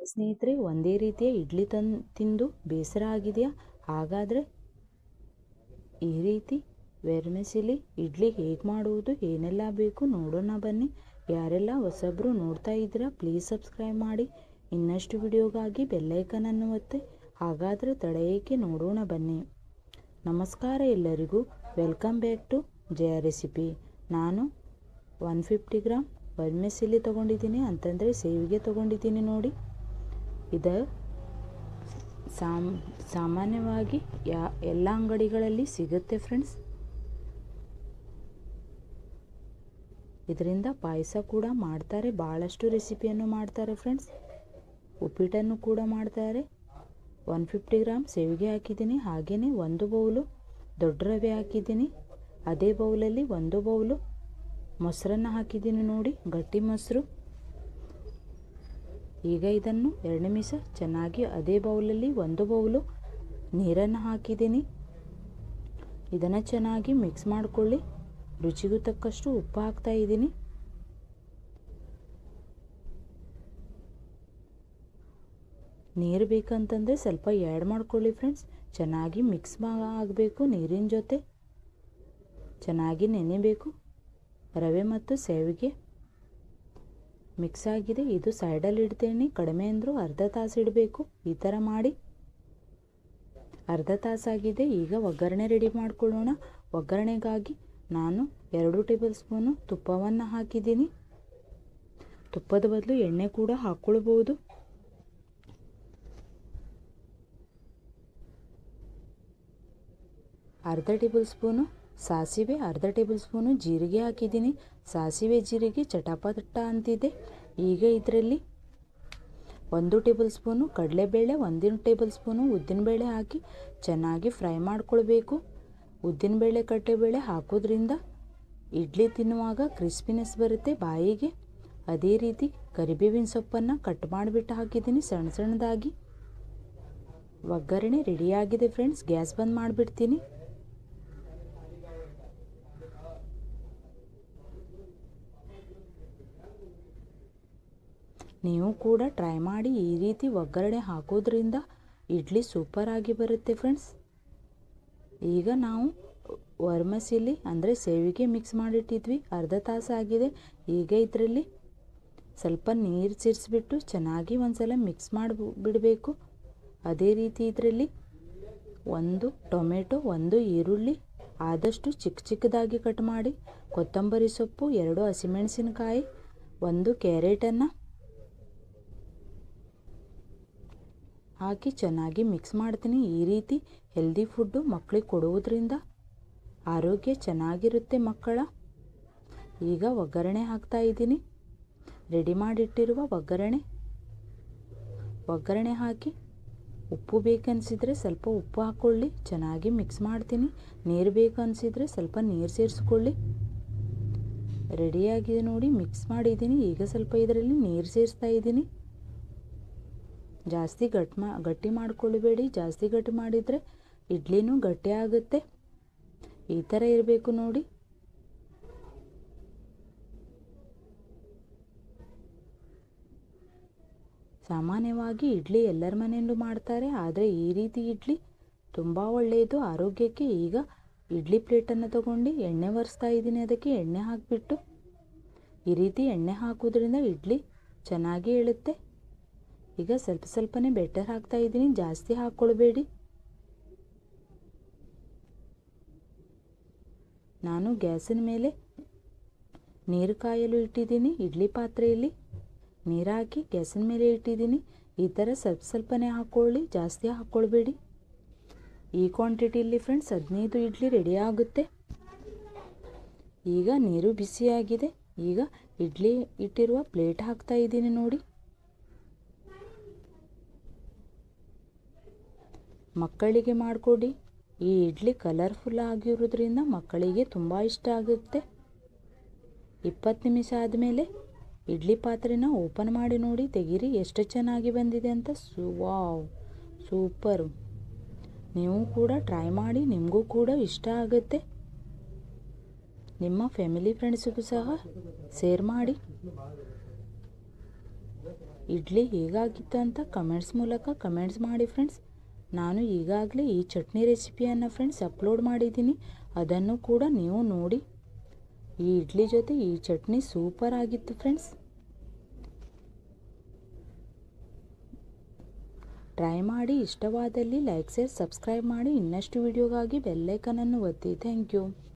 ಸ್ನೇಹಿತರೆ, ಒಂದೇ ರೀತಿಯ ಇಡ್ಲಿ ತಿಂದು ಬೇಸರ ಆಗಿದೆಯಾ? ಹಾಗಾದರೆ ಈ ರೀತಿ ವೆರ್ಮಿಸೆಲಿ ಇಡ್ಲಿ ಹೇಗೆ ಮಾಡುವುದು, ಏನೆಲ್ಲ ಬೇಕು ನೋಡೋಣ ಬನ್ನಿ. ಯಾರೆಲ್ಲ ಹೊಸಬ್ರು ನೋಡ್ತಾ ಇದ್ದೀರಾ ಪ್ಲೀಸ್ ಸಬ್ಸ್ಕ್ರೈಬ್ ಮಾಡಿ. ಇನ್ನಷ್ಟು ವಿಡಿಯೋಗಾಗಿ ಬೆಲ್ಲೈಕನನ್ನು ಒತ್ತಿ. ಹಾಗಾದರೆ ತಡ ಏಕೆ, ನೋಡೋಣ ಬನ್ನಿ. ನಮಸ್ಕಾರ ಎಲ್ಲರಿಗೂ, welcome back to Jaya recipe. ನಾನು 150 ಗ್ರಾಮ್ ವೆರ್ಮಿಸೆಲಿ ತೊಗೊಂಡಿದ್ದೀನಿ, ಅಂತಂದರೆ ಸೇವಿಗೆ ತೊಗೊಂಡಿದ್ದೀನಿ ನೋಡಿ. ಇದು ಸಾಮಾನ್ಯವಾಗಿ ಎಲ್ಲ ಅಂಗಡಿಗಳಲ್ಲಿ ಸಿಗುತ್ತೆ ಫ್ರೆಂಡ್ಸ್. ಇದರಿಂದ ಪಾಯಸ ಕೂಡ ಮಾಡ್ತಾರೆ, ಭಾಳಷ್ಟು ರೆಸಿಪಿಯನ್ನು ಮಾಡ್ತಾರೆ ಫ್ರೆಂಡ್ಸ್. ಉಪ್ಪಿಟ್ಟನ್ನು ಕೂಡ ಮಾಡ್ತಾರೆ. 150 ಗ್ರಾಮ್ ಸೇವಿಗೆ ಹಾಕಿದ್ದೀನಿ. ಹಾಗೆಯೇ 1 ಬೌಲು ದೊಡ್ಡ ರವೆ ಹಾಕಿದ್ದೀನಿ. ಅದೇ ಬೌಲಲ್ಲಿ 1 ಬೌಲು ಮೊಸರನ್ನು ಹಾಕಿದ್ದೀನಿ ನೋಡಿ, ಗಟ್ಟಿ ಮೊಸರು. ಈಗ ಇದನ್ನು 2 ನಿಮಿಷ ಚೆನ್ನಾಗಿ ಅದೇ ಬೌಲಲ್ಲಿ 1 ಬೌಲು ನೀರನ್ನು ಹಾಕಿದ್ದೀನಿ. ಇದನ್ನು ಚೆನ್ನಾಗಿ ಮಿಕ್ಸ್ ಮಾಡಿಕೊಳ್ಳಿ. ರುಚಿಗೂ ತಕ್ಕಷ್ಟು ಉಪ್ಪು ಹಾಕ್ತಾ ಇದ್ದೀನಿ. ನೀರು ಬೇಕಂತಂದರೆ ಸ್ವಲ್ಪ ಆ್ಯಡ್ ಮಾಡ್ಕೊಳ್ಳಿ ಫ್ರೆಂಡ್ಸ್. ಚೆನ್ನಾಗಿ ಮಿಕ್ಸ್ ಆಗಬೇಕು. ನೀರಿನ ಜೊತೆ ಚೆನ್ನಾಗಿ ನೆನೆಬೇಕು. ರವೆ ಮತ್ತು ಸೇವಿಗೆ ಮಿಕ್ಸ್ ಆಗಿದೆ. ಇದು ಸೈಡಲ್ಲಿ ಇಡ್ತೇನೆ. ಕಡಿಮೆ ಅಂದರೂ ಅರ್ಧ ತಾಸು ಇಡಬೇಕು. ಈ ಥರ ಮಾಡಿ ಅರ್ಧ ತಾಸಾಗಿದೆ. ಈಗ ಒಗ್ಗರಣೆ ರೆಡಿ ಮಾಡ್ಕೊಳ್ಳೋಣ. ಒಗ್ಗರಣೆಗಾಗಿ ನಾನು 2 ಟೇಬಲ್ ಸ್ಪೂನು ತುಪ್ಪವನ್ನು ಹಾಕಿದ್ದೀನಿ. ತುಪ್ಪದ ಬದಲು ಎಣ್ಣೆ ಕೂಡ ಹಾಕ್ಕೊಳ್ಬೋದು. ಅರ್ಧ ಟೇಬಲ್ ಸ್ಪೂನು ಸಾಸಿವೆ, ಅರ್ಧ ಟೇಬಲ್ ಸ್ಪೂನು ಜೀರಿಗೆ ಹಾಕಿದ್ದೀನಿ. ಸಾಸಿವೆ ಜೀರಿಗೆ ಚಟಪಟ ಅಂತಿದೆ. ಈಗ ಇದರಲ್ಲಿ 1 ಟೇಬಲ್ ಸ್ಪೂನು ಕಡಲೆಬೇಳೆ, 1 ಟೇಬಲ್ ಸ್ಪೂನು ಉದ್ದಿನಬೇಳೆ ಹಾಕಿ ಚೆನ್ನಾಗಿ ಫ್ರೈ ಮಾಡ್ಕೊಳ್ಬೇಕು. ಉದ್ದಿನಬೇಳೆ ಕಡಲೆಬೇಳೆ ಹಾಕೋದ್ರಿಂದ ಇಡ್ಲಿ ತಿನ್ನುವಾಗ ಕ್ರಿಸ್ಪಿನೆಸ್ ಬರುತ್ತೆ ಬಾಯಿಗೆ. ಅದೇ ರೀತಿ ಕರಿಬೇವಿನ ಸೊಪ್ಪನ್ನು ಕಟ್ ಮಾಡಿಬಿಟ್ಟು ಹಾಕಿದ್ದೀನಿ ಸಣ್ಣ ಸಣ್ಣದಾಗಿ. ಒಗ್ಗರಣೆ ರೆಡಿಯಾಗಿದೆ ಫ್ರೆಂಡ್ಸ್. ಗ್ಯಾಸ್ ಬಂದ್ ಮಾಡಿಬಿಡ್ತೀನಿ. ನೀವು ಕೂಡ ಟ್ರೈ ಮಾಡಿ. ಈ ರೀತಿ ಒಗ್ಗರಣೆ ಹಾಕೋದ್ರಿಂದ ಇಡ್ಲಿ ಸೂಪರ್ ಆಗಿ ಬರುತ್ತೆ ಫ್ರೆಂಡ್ಸ್. ಈಗ ನಾವು ವರ್ಮಸಿಲಿ ಅಂದರೆ ಸೇವಿಗೆ ಮಿಕ್ಸ್ ಮಾಡಿಟ್ಟಿದ್ವಿ, ಅರ್ಧ ತಾಸು ಆಗಿದೆ. ಈಗ ಇದರಲ್ಲಿ ಸ್ವಲ್ಪ ನೀರು ಸೇರಿಸ್ಬಿಟ್ಟು ಚೆನ್ನಾಗಿ ಒಂದ್ಸಲ ಮಿಕ್ಸ್ ಮಾಡಿಬಿಡಬೇಕು. ಅದೇ ರೀತಿ ಇದರಲ್ಲಿ 1 ಟೊಮೆಟೊ, 1 ಈರುಳ್ಳಿ ಆದಷ್ಟು ಚಿಕ್ಕ ಚಿಕ್ಕದಾಗಿ ಕಟ್ ಮಾಡಿ, ಕೊತ್ತಂಬರಿ ಸೊಪ್ಪು, 2 ಹಸಿಮೆಣಸಿನಕಾಯಿ, 1 ಕ್ಯಾರೆಟನ್ನು ಹಾಕಿ ಚೆನ್ನಾಗಿ ಮಿಕ್ಸ್ ಮಾಡ್ತೀನಿ. ಈ ರೀತಿ ಹೆಲ್ದಿ ಫುಡ್ಡು ಮಕ್ಕಳಿಗೆ ಕೊಡುವುದರಿಂದ ಆರೋಗ್ಯ ಚೆನ್ನಾಗಿರುತ್ತೆ ಮಕ್ಕಳ. ಈಗ ಒಗ್ಗರಣೆ ಹಾಕ್ತಾ ಇದ್ದೀನಿ. ರೆಡಿ ಮಾಡಿಟ್ಟಿರುವ ಒಗ್ಗರಣೆ ಹಾಕಿ ಉಪ್ಪು ಬೇಕನ್ಸಿದ್ರೆ ಸ್ವಲ್ಪ ಉಪ್ಪು ಹಾಕ್ಕೊಳ್ಳಿ. ಚೆನ್ನಾಗಿ ಮಿಕ್ಸ್ ಮಾಡ್ತೀನಿ. ನೀರು ಬೇಕನ್ಸಿದ್ರೆ ಸ್ವಲ್ಪ ನೀರು ಸೇರಿಸ್ಕೊಳ್ಳಿ. ರೆಡಿಯಾಗಿದೆ ನೋಡಿ, ಮಿಕ್ಸ್ ಮಾಡಿದ್ದೀನಿ. ಈಗ ಸ್ವಲ್ಪ ಇದರಲ್ಲಿ ನೀರು ಸೇರಿಸ್ತಾ ಇದ್ದೀನಿ. ಜಾಸ್ತಿ ಗಟ್ಟಿ ಮಾಡ್ಕೊಳ್ಬೇಡಿ. ಜಾಸ್ತಿ ಗಟ್ಟಿ ಮಾಡಿದರೆ ಇಡ್ಲಿನೂ ಗಟ್ಟಿ ಆಗುತ್ತೆ. ಈ ಥರ ಇರಬೇಕು ನೋಡಿ. ಸಾಮಾನ್ಯವಾಗಿ ಇಡ್ಲಿ ಎಲ್ಲರ ಮನೆಯಲ್ಲೂ ಮಾಡ್ತಾರೆ, ಆದರೆ ಈ ರೀತಿ ಇಡ್ಲಿ ತುಂಬ ಒಳ್ಳೆಯದು ಆರೋಗ್ಯಕ್ಕೆ. ಈಗ ಇಡ್ಲಿ ಪ್ಲೇಟನ್ನು ತಗೊಂಡು ಎಣ್ಣೆ ಒರೆಸ್ತಾ ಇದ್ದೀನಿ. ಅದಕ್ಕೆ ಎಣ್ಣೆ ಹಾಕಿಬಿಟ್ಟು ಈ ರೀತಿ ಎಣ್ಣೆ ಹಾಕೋದ್ರಿಂದ ಇಡ್ಲಿ ಚೆನ್ನಾಗಿ ಏಳುತ್ತೆ. ಈಗ ಸ್ವಲ್ಪ ಸ್ವಲ್ಪನೇ ಬೆಟರ್ ಹಾಕ್ತಾ ಇದ್ದೀನಿ, ಜಾಸ್ತಿ ಹಾಕ್ಕೊಳ್ಬೇಡಿ. ನಾನು ಗ್ಯಾಸಿನ ಮೇಲೆ ನೀರು ಕಾಯಲು ಇಟ್ಟಿದ್ದೀನಿ. ಇಡ್ಲಿ ಪಾತ್ರೆಯಲ್ಲಿ ನೀರು ಹಾಕಿ ಗ್ಯಾಸಿನ ಮೇಲೆ ಇಟ್ಟಿದ್ದೀನಿ. ಈ ಥರ ಸ್ವಲ್ಪ ಸ್ವಲ್ಪನೇ ಹಾಕ್ಕೊಳ್ಳಿ, ಜಾಸ್ತಿ ಹಾಕ್ಕೊಳ್ಬೇಡಿ. ಈ ಕ್ವಾಂಟಿಟಿಯಲ್ಲಿ ಫ್ರೆಂಡ್ಸ್ 15 ಇಡ್ಲಿ ರೆಡಿ ಆಗುತ್ತೆ. ಈಗ ನೀರು ಬಿಸಿಯಾಗಿದೆ. ಈಗ ಇಡ್ಲಿ ಇಟ್ಟಿರುವ ಪ್ಲೇಟ್ ಹಾಕ್ತಾ ಇದ್ದೀನಿ ನೋಡಿ. ಮಕ್ಕಳಿಗೆ ಮಾಡಿಕೊಡಿ. ಈ ಇಡ್ಲಿ ಕಲರ್ಫುಲ್ ಆಗಿರೋದ್ರಿಂದ ಮಕ್ಕಳಿಗೆ ತುಂಬ ಇಷ್ಟ ಆಗುತ್ತೆ. 20 ನಿಮಿಷ ಆದಮೇಲೆ ಇಡ್ಲಿ ಪಾತ್ರೆನ ಓಪನ್ ಮಾಡಿ ನೋಡಿ, ತೆಗೀರಿ ಎಷ್ಟು ಚೆನ್ನಾಗಿ ಬಂದಿದೆ ಅಂತ. Wow, super. ನೀವು ಕೂಡ ಟ್ರೈ ಮಾಡಿ, ನಿಮಗೂ ಕೂಡ ಇಷ್ಟ ಆಗುತ್ತೆ. ನಿಮ್ಮ ಫ್ಯಾಮಿಲಿ ಫ್ರೆಂಡ್ಸಿಗೂ ಸಹ ಶೇರ್ ಮಾಡಿ. ಇಡ್ಲಿ ಹೇಗಾಗಿತ್ತು ಅಂತ ಕಮೆಂಟ್ಸ್ ಮೂಲಕ ಕಮೆಂಟ್ಸ್ ಮಾಡಿ ಫ್ರೆಂಡ್ಸ್. ನಾನು ಈಗಾಗಲೇ ಈ ಚಟ್ನಿ ರೆಸಿಪಿಯನ್ನು ಫ್ರೆಂಡ್ಸ್ ಅಪ್ಲೋಡ್ ಮಾಡಿದ್ದೀನಿ, ಅದನ್ನು ಕೂಡ ನೀವು ನೋಡಿ. ಈ ಇಡ್ಲಿ ಜೊತೆ ಈ ಚಟ್ನಿ ಸೂಪರ್ ಆಗಿತ್ತು ಫ್ರೆಂಡ್ಸ್. ಟ್ರೈ ಮಾಡಿ, ಇಷ್ಟವಾದಲ್ಲಿ ಲೈಕ್ ಶೇರ್ ಸಬ್ಸ್ಕ್ರೈಬ್ ಮಾಡಿ. ಇನ್ನಷ್ಟು ವಿಡಿಯೋಗಾಗಿ ಬೆಲ್ಲೈಕನನ್ನು ಒತ್ತಿ. Thank you.